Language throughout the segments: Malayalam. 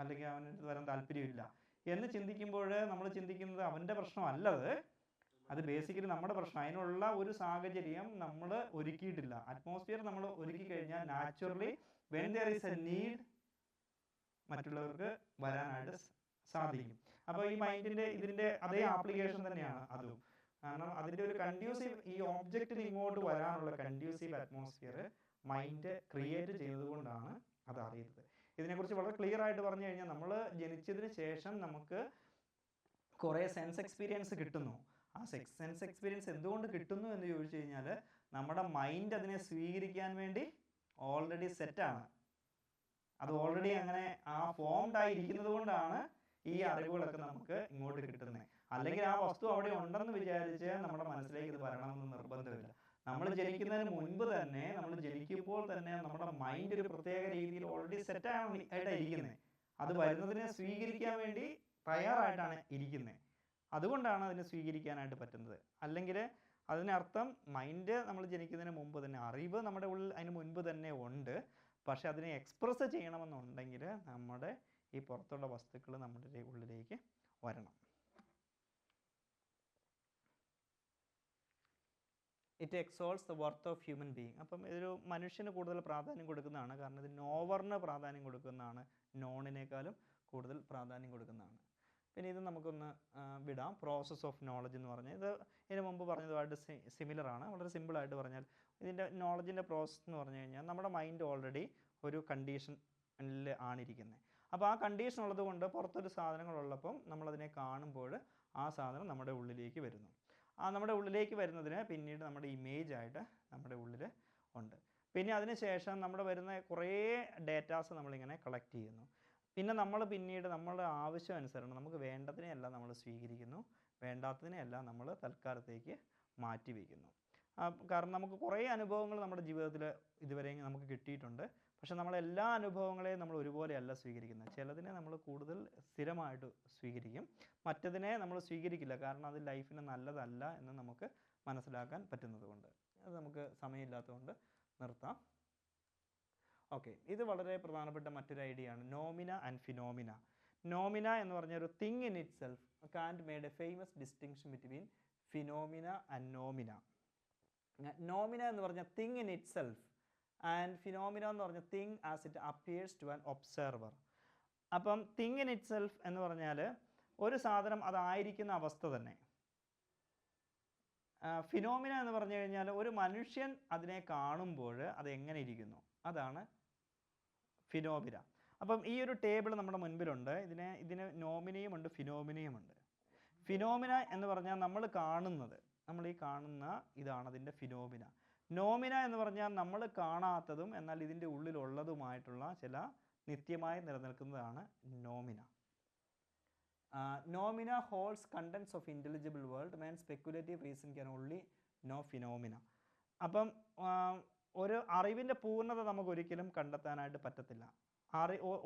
അല്ലെങ്കിൽ അവന് വരാൻ താല്പര്യമില്ല എന്ന് ചിന്തിക്കുമ്പോൾ നമ്മൾ ചിന്തിക്കുന്നത് അവൻ്റെ പ്രശ്നമല്ലത്, അത് ബേസിക്കലി നമ്മുടെ പ്രശ്നം. അതിനുള്ള ഒരു സാഹചര്യം നമ്മൾ ഒരുക്കിയിട്ടില്ല. അറ്റ്മോസ്ഫിയർ നമ്മൾ ഒരുക്കി കഴിഞ്ഞാൽ naturally when there is A need മറ്റുള്ളവർക്ക് വരാനായിട്ട് സാധിക്കും. അപ്പോൾ ഈ മൈൻഡിൻ്റെ ഇതിൻ്റെ അതേ ആപ്ലിക്കേഷൻ തന്നെയാണ് അതും. കാരണം അതിൻ്റെ ഒരു കൺഡ്യൂസീവ്, ഈ ഓബ്ജക്റ്റിന് ഇങ്ങോട്ട് വരാനുള്ള കൺഡ്യൂസീവ് അറ്റ്മോസ്ഫിയർ മൈൻഡ് ക്രിയേറ്റ് ചെയ്തതുകൊണ്ടാണ് അത് അറിയുന്നത്. ഇതിനെക്കുറിച്ച് വളരെ ക്ലിയർ ആയിട്ട് പറഞ്ഞു കഴിഞ്ഞാൽ, നമ്മൾ ജനിച്ചതിന് ശേഷം നമുക്ക് കുറേ സെൻസ് എക്സ്പീരിയൻസ് കിട്ടുന്നു. ആ സെൻസ് എക്സ്പീരിയൻസ് എന്തുകൊണ്ട് കിട്ടുന്നു എന്ന് ചോദിച്ചു കഴിഞ്ഞാൽ, നമ്മുടെ മൈൻഡ് അതിനെ സ്വീകരിക്കാൻ വേണ്ടി ഓൾറെഡി സെറ്റാണ്. അത് ഓൾറെഡി അങ്ങനെ ആ ഫോംഡ് ആയിരിക്കുന്നത് കൊണ്ടാണ് ഈ അറിവുകളൊക്കെ നമുക്ക് ഇങ്ങോട്ട് കിട്ടുന്നത്. അല്ലെങ്കിൽ ആ വസ്തു അവിടെ ഉണ്ടെന്ന് വിചാരിച്ച് നമ്മുടെ മനസ്സിലേക്ക് ഇത് വരണമെന്ന് നിർബന്ധമില്ല. നമ്മൾ ജനിക്കുന്നതിന് മുൻപ് തന്നെ, നമ്മൾ ജനിക്കുമ്പോൾ തന്നെ നമ്മുടെ മൈൻഡ് ഒരു പ്രത്യേക രീതിയിൽ ഓൾറെഡി സെറ്റായിട്ടാണ് ഇരിക്കുന്നത്. അത് വരുന്നതിനെ സ്വീകരിക്കാൻ വേണ്ടി തയ്യാറായിട്ടാണ് ഇരിക്കുന്നത്. അതുകൊണ്ടാണ് അതിനെ സ്വീകരിക്കാനായിട്ട് പറ്റുന്നത്. അല്ലെങ്കിൽ അതിനർത്ഥം മൈൻഡ് നമ്മൾ ജനിക്കുന്നതിന് മുമ്പ് തന്നെ, അറിവ് നമ്മുടെ ഉള്ളിൽ അതിന് മുൻപ് തന്നെ ഉണ്ട്. പക്ഷെ അതിനെ എക്സ്പ്രസ് ചെയ്യണമെന്നുണ്ടെങ്കിൽ നമ്മുടെ ഈ പുറത്തുള്ള വസ്തുക്കൾ നമ്മുടെ ഉള്ളിലേക്ക് വരണം. It exalts the worth of human being. അപ്പം ഇതൊരു മനുഷ്യന് കൂടുതൽ പ്രാധാന്യം കൊടുക്കുന്നതാണ്. കാരണം ഇത് നോവറിന് പ്രാധാന്യം കൊടുക്കുന്നതാണ്, നോണിനേക്കാളും കൂടുതൽ പ്രാധാന്യം കൊടുക്കുന്നതാണ്. പിന്നെ ഇത് നമുക്കൊന്ന് വിടാം. പ്രോസസ് ഓഫ് നോളജ് എന്ന് പറഞ്ഞാൽ ഇത് ഇതിന് മുമ്പ് പറഞ്ഞതുമായിട്ട് സിമിലറാണ്. വളരെ സിമ്പിളായിട്ട് പറഞ്ഞാൽ ഇതിൻ്റെ നോളജിൻ്റെ പ്രോസസ്സ് എന്ന് പറഞ്ഞു കഴിഞ്ഞാൽ, നമ്മുടെ മൈൻഡ് ഓൾറെഡി ഒരു കണ്ടീഷനിൽ ആണിരിക്കുന്നത്. അപ്പോൾ ആ കണ്ടീഷൻ ഉള്ളത് കൊണ്ട് പുറത്തൊരു സാധനങ്ങളുള്ളപ്പം നമ്മളതിനെ കാണുമ്പോൾ ആ സാധനം നമ്മുടെ ഉള്ളിലേക്ക് വരുന്നു. ആ നമ്മുടെ ഉള്ളിലേക്ക് വരുന്നതിന് പിന്നീട് നമ്മുടെ ഇമേജായിട്ട് നമ്മുടെ ഉള്ളിൽ ഉണ്ട്. പിന്നെ അതിന് ശേഷം നമ്മുടെ വരുന്ന കുറേ ഡേറ്റാസ് നമ്മളിങ്ങനെ കളക്ട് ചെയ്യുന്നു. പിന്നെ നമ്മൾ പിന്നീട് നമ്മളുടെ ആവശ്യം അനുസരണം നമുക്ക് വേണ്ടതിനെയെല്ലാം നമ്മൾ സ്വീകരിക്കുന്നു, വേണ്ടാത്തതിനെയെല്ലാം നമ്മൾ തൽക്കാലത്തേക്ക് മാറ്റി വയ്ക്കുന്നു. കാരണം നമുക്ക് കുറേ അനുഭവങ്ങൾ നമ്മുടെ ജീവിതത്തിൽ ഇതുവരെ നമുക്ക് കിട്ടിയിട്ടുണ്ട്. പക്ഷെ നമ്മളെല്ലാ അനുഭവങ്ങളെയും നമ്മൾ ഒരുപോലെയല്ല സ്വീകരിക്കുന്നത്. ചിലതിനെ നമ്മൾ കൂടുതൽ സ്ഥിരമായിട്ട് സ്വീകരിക്കും, മറ്റതിനെ നമ്മൾ സ്വീകരിക്കില്ല. കാരണം അത് ലൈഫിന് നല്ലതല്ല എന്ന് നമുക്ക് മനസ്സിലാക്കാൻ പറ്റുന്നത് കൊണ്ട്. അത് നമുക്ക് സമയമില്ലാത്തതുകൊണ്ട് നിർത്താം. ഓക്കെ, ഇത് വളരെ പ്രധാനപ്പെട്ട മറ്റൊരു ഐഡിയ ആണ്, നോമിന ആൻഡ് ഫിനോമിന. നോമിന എന്ന് പറഞ്ഞ ഒരു thing in itself. Kant made a famous distinction between phenomena and noumena. Noumena എന്ന് പറഞ്ഞ thing in itself and phenomena എന്ന് പറഞ്ഞ thing as it appears to an observer. അപ്പം തിങ് ഇൻ ഇറ്റ് സെൽഫ് എന്ന് പറഞ്ഞാൽ ഒരു സാധനം അതായിരിക്കുന്ന അവസ്ഥ തന്നെ. ഫിനോമിന എന്ന് പറഞ്ഞു കഴിഞ്ഞാൽ ഒരു മനുഷ്യൻ അതിനെ കാണുമ്പോൾ അത് എങ്ങനെ ഇരിക്കുന്നു, അതാണ് ഫിനോമിന. അപ്പം ഈ ഒരു ടേബിൾ നമ്മുടെ മുൻപിലുണ്ട്. ഇതിന് നോമിനയും ഉണ്ട്, ഫിനോമിനയും ഉണ്ട്. ഫിനോമിന എന്ന് പറഞ്ഞാൽ നമ്മൾ കാണുന്നത്, നമ്മൾ ഈ കാണുന്ന ഇതാണ് അതിൻ്റെ ഫിനോമിന. നോമിന എന്ന് പറഞ്ഞാൽ നമ്മൾ കാണാത്തതും എന്നാൽ ഇതിൻ്റെ ഉള്ളിലുള്ളതുമായിട്ടുള്ള ചില നിത്യമായി നിലനിൽക്കുന്നതാണ് noumena. Noumena holds contents of intelligible world. Man speculative reason can only know phenomena. അപ്പം ഒരു അറിവിൻ്റെ പൂർണ്ണത നമുക്ക് ഒരിക്കലും കണ്ടെത്താനായിട്ട് പറ്റത്തില്ല.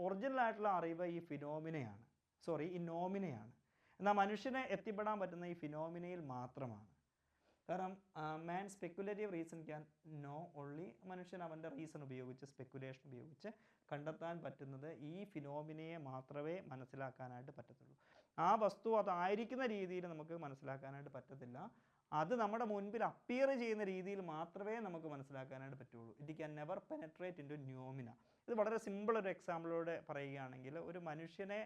ഒറിജിനലായിട്ടുള്ള അറിവ് ഈ ഫിനോമിനയാണ്, ഈ നോമിനയാണ്. എന്നാൽ മനുഷ്യനെ എത്തിപ്പെടാൻ പറ്റുന്ന ഈ ഫിനോമിനയിൽ മാത്രമാണ്. കാരണം man speculative reason can know only, മനുഷ്യൻ അവൻ്റെ റീസൺ ഉപയോഗിച്ച്, സ്പെക്കുലേഷൻ ഉപയോഗിച്ച് കണ്ടെത്താൻ പറ്റുന്നത് ഈ ഫിനോമിനയെ മാത്രമേ മനസ്സിലാക്കാനായിട്ട് പറ്റത്തുള്ളൂ. ആ വസ്തു അതായിരിക്കുന്ന രീതിയിൽ നമുക്ക് മനസ്സിലാക്കാനായിട്ട് പറ്റത്തില്ല. അത് നമ്മുടെ മുൻപിൽ അപ്പിയർ ചെയ്യുന്ന രീതിയിൽ മാത്രമേ നമുക്ക് മനസ്സിലാക്കാനായിട്ട് പറ്റുള്ളൂ. It can never penetrate into noumena. ഇത് വളരെ സിമ്പിൾ ഒരു എക്സാമ്പിളോടെ പറയുകയാണെങ്കിൽ, ഒരു മനുഷ്യനെ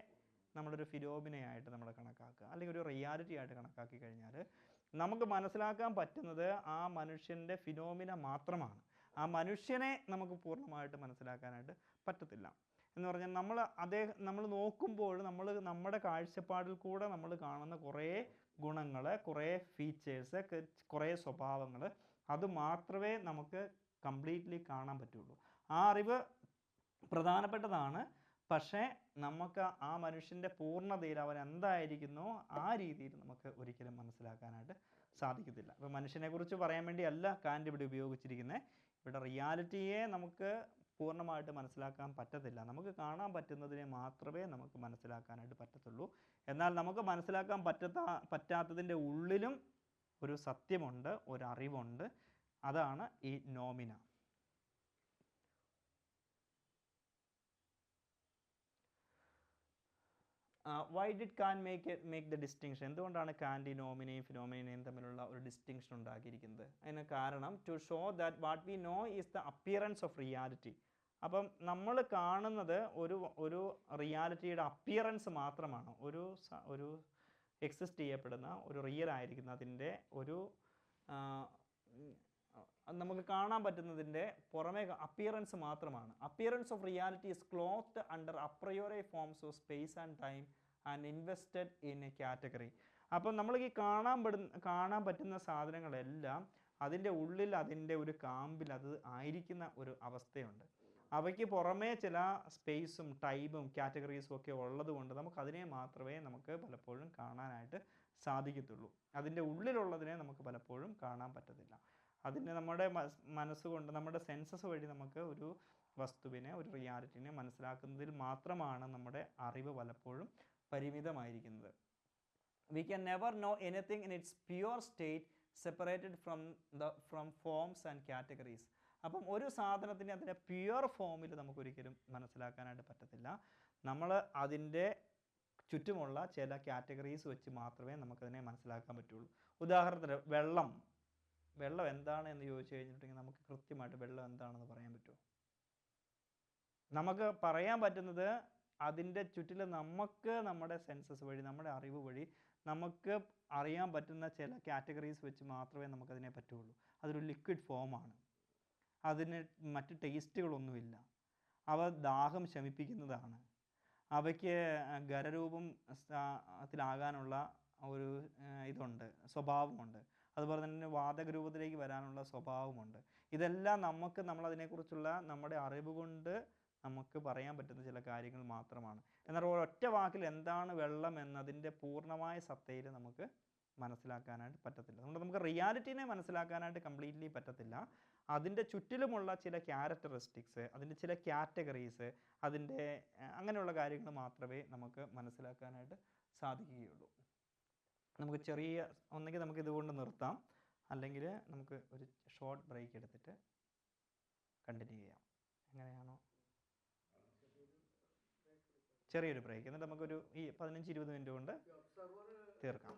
നമ്മളൊരു ഫിനോമിനയായിട്ട് നമ്മൾ കണക്കാക്കുക, അല്ലെങ്കിൽ ഒരു റിയാലിറ്റി ആയിട്ട് കണക്കാക്കി കഴിഞ്ഞാൽ നമുക്ക് മനസ്സിലാക്കാൻ പറ്റുന്നത് ആ മനുഷ്യൻ്റെ ഫിനോമിന മാത്രമാണ്. ആ മനുഷ്യനെ നമുക്ക് പൂർണ്ണമായിട്ട് മനസ്സിലാക്കാനായിട്ട് പറ്റത്തില്ല. എന്ന് പറഞ്ഞാൽ നമ്മൾ നോക്കുമ്പോൾ നമ്മുടെ കാഴ്ചപ്പാടിൽ കൂടെ നമ്മൾ കാണുന്ന കുറേ ഗുണങ്ങൾ, കുറേ ഫീച്ചേഴ്സ്, കുറേ സ്വഭാവങ്ങൾ, അത് മാത്രമേ നമുക്ക് കംപ്ലീറ്റ്ലി കാണാൻ പറ്റുള്ളൂ. ആ അറിവ് പ്രധാനപ്പെട്ടതാണ്. പക്ഷേ നമുക്ക് ആ മനുഷ്യൻ്റെ പൂർണ്ണതയിൽ അവൻ എന്തായിരിക്കുന്നോ ആ രീതിയിൽ നമുക്ക് ഒരിക്കലും മനസ്സിലാക്കാനായിട്ട് സാധിക്കത്തില്ല. അപ്പോൾ മനുഷ്യനെക്കുറിച്ച് പറയാൻ വേണ്ടിയല്ല കാന്റ് ഇവിടെ ഉപയോഗിച്ചിരിക്കുന്നത്. ഇവിടെ റിയാലിറ്റിയെ നമുക്ക് പൂർണ്ണമായിട്ട് മനസ്സിലാക്കാൻ പറ്റത്തില്ല. നമുക്ക് കാണാൻ പറ്റുന്നതിനെ മാത്രമേ നമുക്ക് മനസ്സിലാക്കാനായിട്ട് പറ്റത്തുള്ളൂ. എന്നാൽ നമുക്ക് മനസ്സിലാക്കാൻ പറ്റാത്തതിൻ്റെ ഉള്ളിലും ഒരു സത്യമുണ്ട്, ഒരറിവുണ്ട്. അതാണ് ഈ noumena. Why did Kant make the distinction? എന്തുകൊണ്ടാണ് കാൻഡ് ഈ നോമിനെയും ഫിനോമിനയും തമ്മിലുള്ള ഒരു ഡിസ്റ്റിങ്ഷൻ ഉണ്ടാക്കിയിരിക്കുന്നത്? അതിന് കാരണം to show that what we know is the appearance of reality. അപ്പം നമ്മൾ കാണുന്നത് ഒരു റിയാലിറ്റിയുടെ അപ്പിയറൻസ് മാത്രമാണ്. ഒരു എക്സിസ്റ്റ് ചെയ്യപ്പെടുന്ന ഒരു റിയൽ ആയിരിക്കുന്ന അതിൻ്റെ ഒരു നമുക്ക് കാണാൻ പറ്റുന്നതിൻ്റെ പുറമേ അപ്പിയറൻസ് മാത്രമാണ്. Appearance of reality is clothed under a priori forms of space and time and invested in a category. അപ്പം നമ്മൾ ഈ കാണാൻ പറ്റുന്ന സാധനങ്ങളെല്ലാം അതിൻ്റെ ഉള്ളിൽ അതിൻ്റെ ഒരു കാമ്പിൽ അത് ആയിരിക്കുന്ന ഒരു അവസ്ഥയുണ്ട്. അവയ്ക്ക് പുറമേ ചില സ്പേസും ടൈമും കാറ്റഗറീസും ഒക്കെ ഉള്ളത് കൊണ്ട് നമുക്കതിനെ മാത്രമേ നമുക്ക് പലപ്പോഴും കാണാനായിട്ട് സാധിക്കത്തുള്ളൂ. അതിൻ്റെ ഉള്ളിലുള്ളതിനെ നമുക്ക് പലപ്പോഴും കാണാൻ പറ്റത്തില്ല. അതിന് നമ്മുടെ മനസ്സുകൊണ്ട് നമ്മുടെ സെൻസസ് വഴി നമുക്ക് ഒരു വസ്തുവിനെ ഒരു റിയാലിറ്റിനെ മനസ്സിലാക്കുന്നതിൽ മാത്രമാണ് നമ്മുടെ അറിവ് പലപ്പോഴും പരിമിതമായിരിക്കുന്നത്. We can never know anything in its pure state separated from forms and categories. അപ്പം ഒരു സാധനത്തിനെ അതിൻ്റെ പ്യുവർ ഫോമിൽ നമുക്കൊരിക്കലും മനസ്സിലാക്കാനായിട്ട് പറ്റത്തില്ല. നമ്മൾ അതിൻ്റെ ചുറ്റുമുള്ള ചില കാറ്റഗറീസ് വെച്ച് മാത്രമേ നമുക്കതിനെ മനസ്സിലാക്കാൻ പറ്റുള്ളൂ. ഉദാഹരണത്തിന് വെള്ളം എന്താണ് എന്ന് ചോദിച്ചു കഴിഞ്ഞിട്ടുണ്ടെങ്കിൽ നമുക്ക് കൃത്യമായിട്ട് വെള്ളം എന്താണെന്ന് പറയാൻ പറ്റുമോ? നമുക്ക് പറയാൻ പറ്റുന്നത് അതിൻ്റെ ചുറ്റിൽ നമുക്ക് നമ്മുടെ സെൻസസ് വഴി നമ്മുടെ അറിവ് വഴി നമുക്ക് അറിയാൻ പറ്റുന്ന ചില കാറ്റഗറീസ് വെച്ച് മാത്രമേ നമുക്കതിനെ പറ്റുള്ളൂ. അതൊരു ലിക്വിഡ് ഫോമാണ്. അതിന് മറ്റ് ടേസ്റ്റുകളൊന്നുമില്ല. അവ ദാഹം ശമിപ്പിക്കുന്നതാണ്. അവയ്ക്ക് ഖരരൂപത്തിലാകാനുള്ള ഒരു സ്വഭാവമുണ്ട്. അതുപോലെ തന്നെ വാതകരൂപത്തിലേക്ക് വരാനുള്ള സ്വഭാവമുണ്ട്. ഇതെല്ലാം നമ്മളതിനെക്കുറിച്ചുള്ള നമ്മുടെ അറിവ് കൊണ്ട് നമുക്ക് പറയാൻ പറ്റുന്ന ചില കാര്യങ്ങൾ മാത്രമാണ്. എന്നാൽ ഒരൊറ്റ വാക്കിൽ എന്താണ് വെള്ളം എന്നതിൻ്റെ പൂർണ്ണമായ സത്തയിൽ നമുക്ക് മനസ്സിലാക്കാനായിട്ട് പറ്റത്തില്ല. അതുകൊണ്ട് നമുക്ക് റിയാലിറ്റീനെ മനസ്സിലാക്കാനായിട്ട് കംപ്ലീറ്റ്ലി പറ്റത്തില്ല. അതിൻ്റെ ചുറ്റിലുമുള്ള ചില ക്യാരക്ടറിസ്റ്റിക്സ്, അതിൻ്റെ ചില കാറ്റഗറീസ്, അതിൻ്റെ അങ്ങനെയുള്ള കാര്യങ്ങൾ മാത്രമേ നമുക്ക് മനസ്സിലാക്കാനായിട്ട് സാധിക്കുകയുള്ളൂ. നമുക്ക് ഒന്നെങ്കിൽ നമുക്ക് ഇതുകൊണ്ട് നിർത്താം, അല്ലെങ്കിൽ നമുക്ക് ഒരു ഷോർട്ട് ബ്രേക്ക് എടുത്തിട്ട് കണ്ടിന്യൂ ചെയ്യാം. എങ്ങനെയാണോ? ചെറിയൊരു ബ്രേക്ക്, എന്നിട്ട് നമുക്കൊരു 15-20 മിനിറ്റ് കൊണ്ട് തീർക്കാം.